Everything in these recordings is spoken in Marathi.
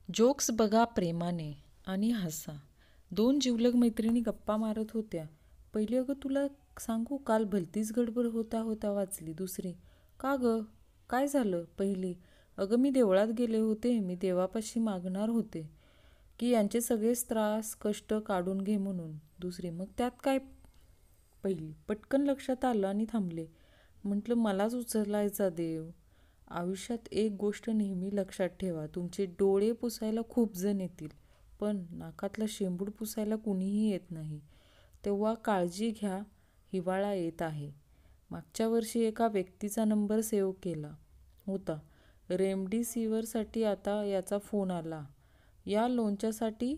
जोक्स बघा प्रेमाने आणि हसा. दोन जिवलग मैत्रिणी गप्पा मारत होत्या. पहिली, अगं तुला सांगू, काल भलतीच गडबड होता होता वाचली. दुसरी, का गं, काय झालं? पहिली, अगं मी देवळात गेले होते. मी देवापाशी मागणार होते की यांचे सगळेच त्रास कष्ट काढून घे म्हणून. दुसरी, मग त्यात काय? पहिली, पटकन लक्षात आलं आणि थांबले. म्हटलं मलाच उचलायचा देव. आयुष्यात एक गोष्ट नेहमी लक्षात ठेवा, तुमचे डोळे पुसायला खूप जण येतील, पण नाकातला शेंबूड पुसायला कुणीही येत नाही. तेव्हा काळजी घ्या, हिवाळा येत आहे. मागच्या वर्षी एका व्यक्तीचा नंबर सेव्ह केला होता. रेमडेसिवीरसाठी आता याचा फोन आला. या लोणच्यासाठी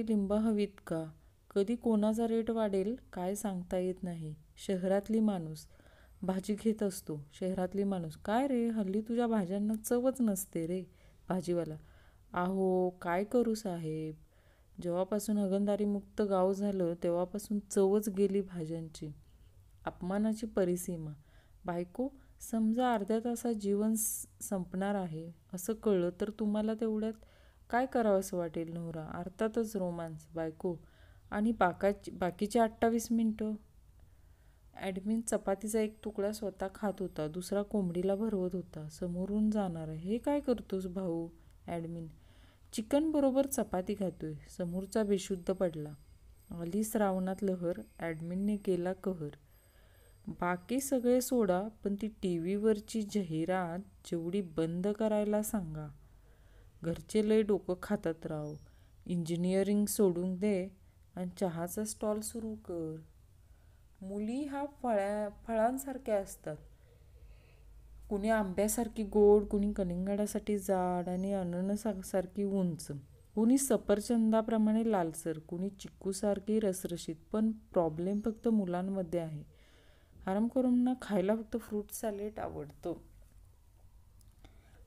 लिंब हवीत का? कधी कोणाचा रेट वाढेल काय सांगता येत नाही. शहरातली माणूस भाजी घेत असतो. शहरातली माणूस, काय रे, हल्ली तुझ्या भाज्यांना चवच नसते रे. भाजीवाला, आहो काय करू साहेब, जेव्हापासून हगणदारीमुक्त गाव झालं तेव्हापासून चवच गेली भाज्यांची. अपमानाची परिसीमा. बायको, समजा अर्ध्या तासात जीवन संपणार आहे असं कळलं तर तुम्हाला तेवढ्यात काय करावं असं वाटेल? नवरा, अर्थातच रोमांस. बायको, आणि बाकीचे 28 मिनटं? ॲडमिन चपातीचा एक तुकडा स्वतः खात होता, दुसरा कोंबडीला भरवत होता. समोरून जाणार, हे काय करतोस भाऊ? ॲडमिन, चिकन बरोबर चपाती खातोय. समोरचा बेशुद्ध पडला. आली श्रावणात लहर, ॲडमिनने केला कहर. बाकी सगळे सोडा, पण ती टी व्हीवरची जाहिरात जेवढी बंद करायला सांगा. घरचे लय डोकं खातात राव. इंजिनिअरिंग सोडून दे आणि चहाचा स्टॉल सुरू कर. मुली हा फळांसारख्या असतात. कुणी आंब्यासारखी गोड, कुणी कलिंगडासाठी जाड आणि अननसासारखी उंच, कुणी सफरचंदाप्रमाणे लालसर, कुणी चिक्कूसारखी रसरशीत. पण प्रॉब्लेम फक्त मुलांमध्ये आहे. हरामखोरांना खायला फक्त फ्रूट सॅलेड आवडतं.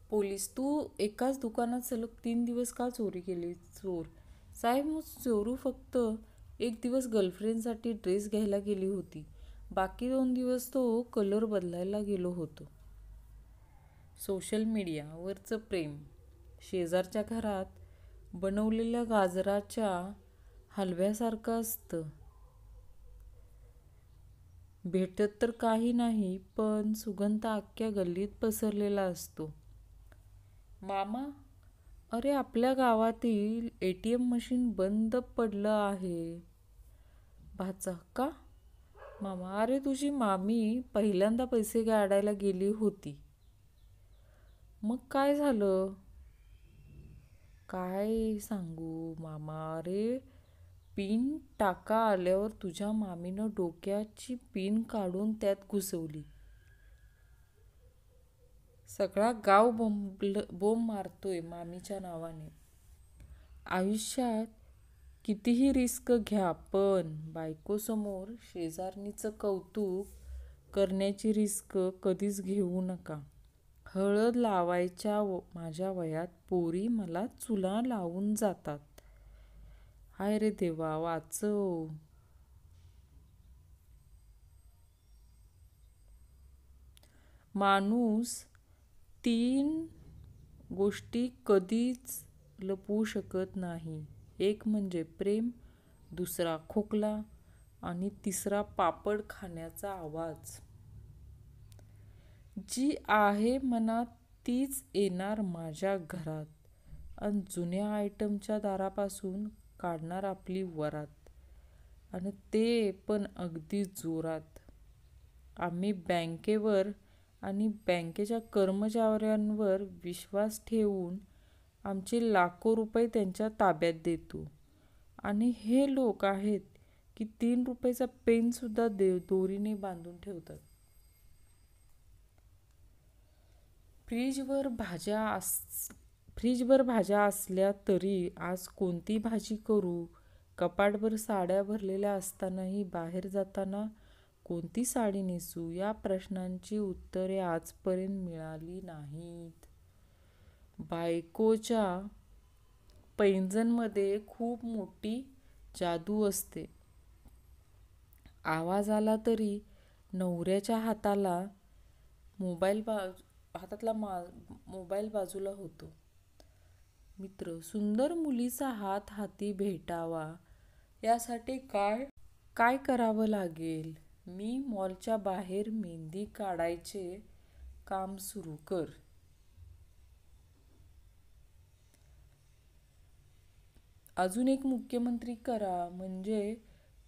पोलीस, तू एकाच दुकानात सलग 3 दिवस का चोरी केली? चोर, साहेब मग चोरू फक्त एक दिवस गर्लफ्रेंडसाठी ड्रेस घ्यायला गेली होती. बाकी 2 दिवस तो कलर बदलायला गेलो होतो. सोशल मीडियावरचं प्रेम शेजारच्या घरात बनवलेल्या गाजराच्या हलव्यासारखं असतं. भेटत तर काही नाही, पण सुगंध अख्ख्या गल्लीत पसरलेला असतो. मामा, अरे आपल्या गावातील ATM मशीन बंद पडलं आहे. भाचा, का? मामा, अरे तुझी मामी पहिल्यांदा पैसे काढायला गेली होती. मग काय झालं? काय सांगू मामा, अरे पिन टाका आल्यावर तुझ्या मामीनं डोक्याची पिन काढून त्यात घुसवली. सगळा गाव बोंब मारतोय मामीच्या नावाने. आयुष्यात कितीही रिस्क घ्या, पण बायकोसमोर शेजारणीचं कौतुक करण्याची रिस्क कधीच घेऊ नका. हळद लावायच्या माझ्या वयात पोरी मला चुला लावून जातात. हाय रे देवा, वाचव. माणूस 3 गोष्टी कधीच लपवू शकत नाही. एक म्हणजे प्रेम, दुसरा खोकला आणि तिसरा पापड खाण्याचा आवाज. जी आहे मनात तीच येणार माझ्या घरात, आणि जुन्या आयटमच्या दारापासून काढणार आपली वरात, आणि ते पण अगदी जोरात. आम्ही बँकेवर आणि बँकेच्या कर्मचाऱ्यांवर विश्वास ठेवून आमचे लाखो रुपये त्यांच्या ताब्यात देतो, आणि हे लोक आहेत की 3 रुपयाचा पेनसुद्धा दोरीने बांधून ठेवतात. फ्रीजवर भाज्या असल्या तरी आज कोणती भाजी करू? कपाटभर साड्या भरलेल्या असतानाही बाहेर जाताना कोणती साडी नेसू या प्रश्नांची उत्तरे आजपर्यंत मिळाली नाहीत. बायकोच्या पैंजणमध्ये खूप मोठी जादू असते. आवाज आला तरी नवऱ्याच्या हाताला मोबाईल हातातला मोबाईल बाजूला होतो. मित्र, सुंदर मुलीचा हात हाती भेटावा यासाठी काय काय करावं लागेल? मी मॉलच्या बाहेर मेहंदी काढायचे काम सुरू कर. अजून एक मुख्यमंत्री करा, म्हणजे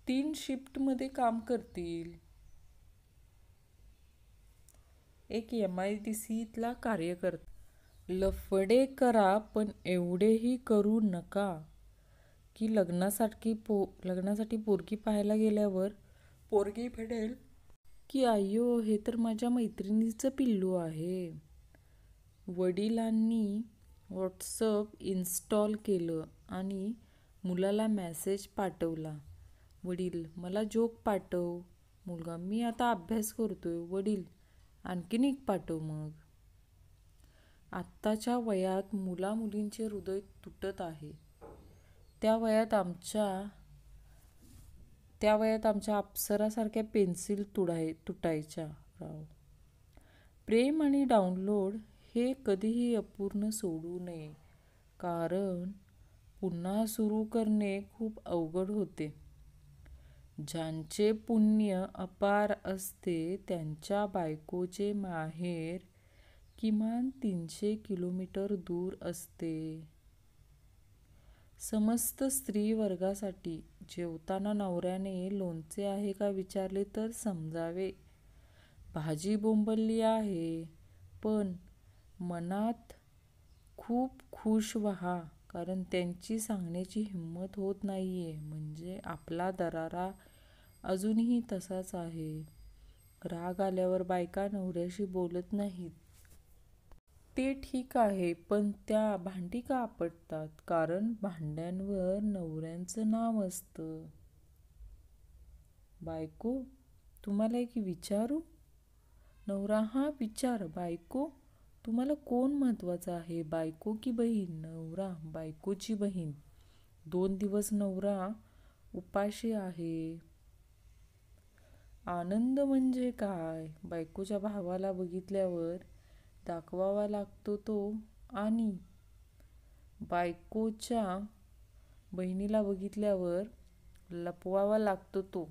3 शिफ्टमध्ये काम करतील. एक MIDCतला कार्यकर्ता. लफडे करा, पण एवढेही करू नका की लग्नासाठी पोरगी पाहायला गेल्यावर पोरगी म्हणेल की अय्यो, हे तर माझ्या मैत्रिणीचं पिल्लू आहे. वडिलांनी व्हॉट्सअप इन्स्टॉल केलं आणि मुलाला मेसेज पाठवला. वडील, मला जोक पाठव. मुलगा, मी आता अभ्यास करतोय. वडील, आणखीन एक पाठव मग. आत्ताच्या वयात मुलींचे हृदय तुटत आहे. त्या वयात आमच्या अप्सरासारख्या पेन्सिल तुटायच्या राव. प्रेम आणि डाउनलोड हे कधीही अपूर्ण सोडू नये, कारण पुन्हा सुरू करणे खूप अवघड होते. ज्यांचे पुण्य अपार असते त्यांच्या बायकोचे माहेर किमान 300 किलोमीटर दूर असते. समस्त स्त्री वर्गासाठी जेवताना नवऱ्याने लोणचे आहे का विचारले तर समजावे, भाजी बोंबलली आहे, पण मनात खूप खुश व्हा, कारण त्यांची सांगण्याची हिंमत होत नाहीये, म्हणजे आपला दरारा अजूनही तसाच आहे. राग आल्यावर बायका नवऱ्याशी बोलत नाहीत. ते ठीक आहे, पण त्या भांडी का आपटतात? कारण भांड्यांवर नवऱ्यांचं नाव असतं. बायको, तुम्हाला एक विचारू? नवरा, हा विचार. बायको, तुम्हाला कोण महत्वाचं आहे, बायको की बहीण? नवरा, बायकोची बहीण. 2 दिवस नवरा उपाशी आहे. आनंद म्हणजे काय? बायकोच्या भावाला बघितल्यावर दाखवावा लागतो तो, आणि बायकोच्या बहिणीला बघितल्यावर लपवावा लागतो तो.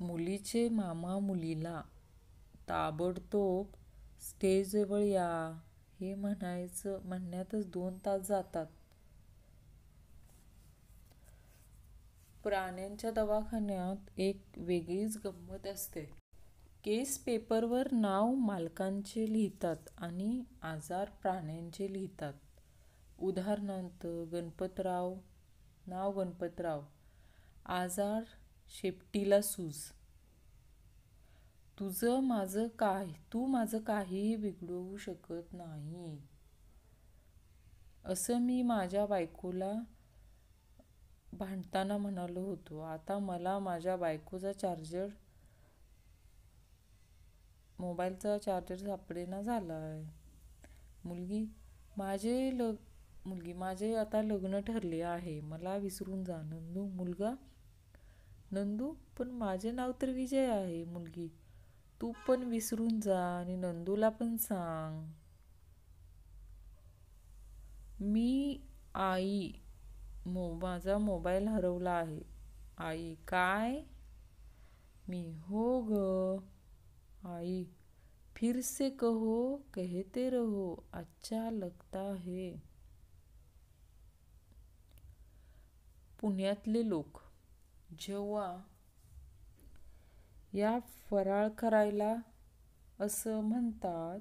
मुलीचे मामा मुलीला ताबडतोब स्टेजजवळ या हे म्हणण्यातच 2 तास जातात. प्राण्यांच्या दवाखान्यात एक वेगळीच गंमत असते. केस पेपरवर नाव मालकांचे लिहितात आणि आजार प्राण्यांचे लिहितात. उदाहरणार्थ, गणपतराव, आजार शेपटीला सूज. तू माझं काहीही बिघडवू शकत नाही, असं मी माझ्या बायकोला भांडताना म्हणालो होतो. आता मला माझ्या बायकोचा मोबाईलचा चार्जर सापडेना झालाय. मुलगी, माझे आता लग्न ठरले आहे, मला विसरून जा. नंदू, मुलगा, नंदू, पण माझे नाव तर विजय आहे. मुलगी, तू पण विसरून जा आणि नंदूला पण सांग. आई, माझा मोबाईल हरवला आहे. आई, काय? मी, हो ग. आई, फिर से कहो, कहते रहो, अच्छा लगता है. पुण्यातले लोक जेव्हा या फराळ करायला असं म्हणतात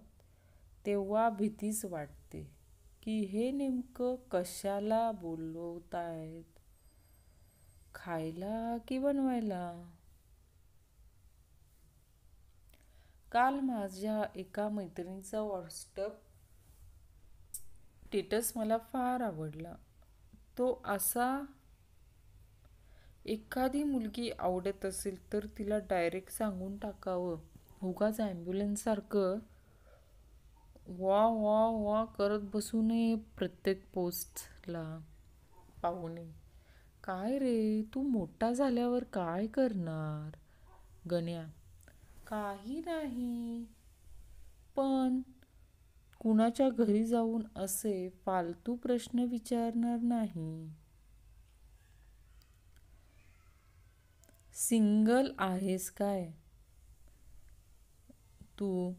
तेव्हा भीतीच वाटते की हे नेमकं कशाला बोलवतायत, खायला की बनवायला? काल माझ्या एका मैत्रिणीचा व्हॉट्सअप स्टेटस मला फार आवडला. तो असा, एखादी मुलगी आवडत असेल तर तिला डायरेक्ट सांगून टाकावं, उगाच ॲम्ब्युलन्ससारखं वा वा वा करत बसू नये प्रत्येक पोस्टला पाहुणे. काय रे, तू मोठा झाल्यावर काय करणार? गण्या, काही नाही. पण कुणाच्या घरी जाऊन असे फालतू प्रश्न विचारणार नाही. सिंगल आहेस काय तू?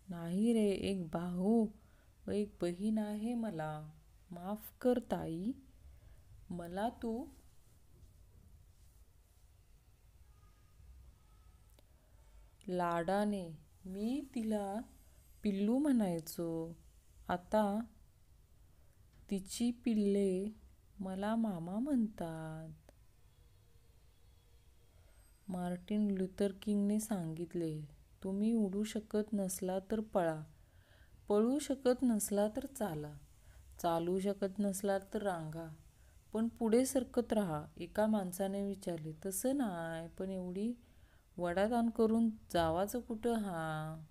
नाही रे, एक भाऊ व एक बहीण आहे मला. माफ कर ताई. मला तू लाडाने, मी तिला पिल्लू म्हणायचो. आता तिची पिल्ले मला मामा म्हणतात. मार्टिन लुथर किंगने सांगितले, तुम्ही उडू शकत नसला तर पळा, पळू शकत नसला तर चाला, चालू शकत नसला तर रांगा, पण पुढे सरकत राहा. एका माणसाने विचारले, तसं नाही, पण एवढी वडाताण करून जावाचं कुठं हा?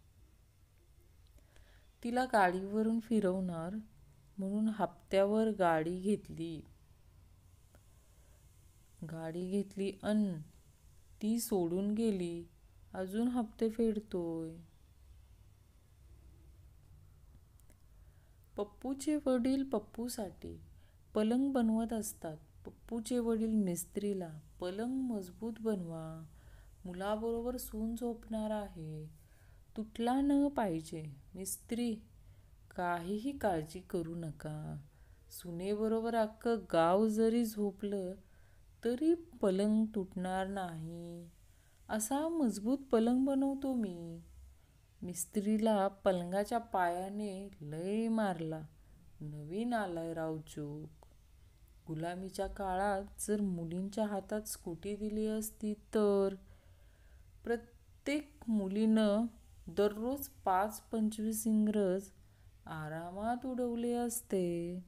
तिला गाडीवरून फिरवणार म्हणून हप्त्यावर गाडी घेतली अन ती सोडून गेली. अजून हप्ते फेडतोय. पप्पूचे वडील पप्पूसाठी पलंग बनवत असतात. पप्पूचे वडील मिस्त्रीला, पलंग मजबूत बनवा, मुलाबरोबर सून झोपणार आहे, तुटला न पाहिजे. मिस्त्री, काहीही काळजी करू नका, सुनेबरोबर अख्खं गाव जरी झोपलं तरी पलंग तुटणार नाही, असा मजबूत पलंग बनवतो मी. मिस्त्रीला पलंगाच्या पायाने लय मारला. नवीन आलाय राव जोक. गुलामीच्या काळात जर मुलींच्या हातात स्कूटी दिली असती तर प्रत्येक मुलीनं दररोज 5-25 इंग्रज आरामात उडवले असते.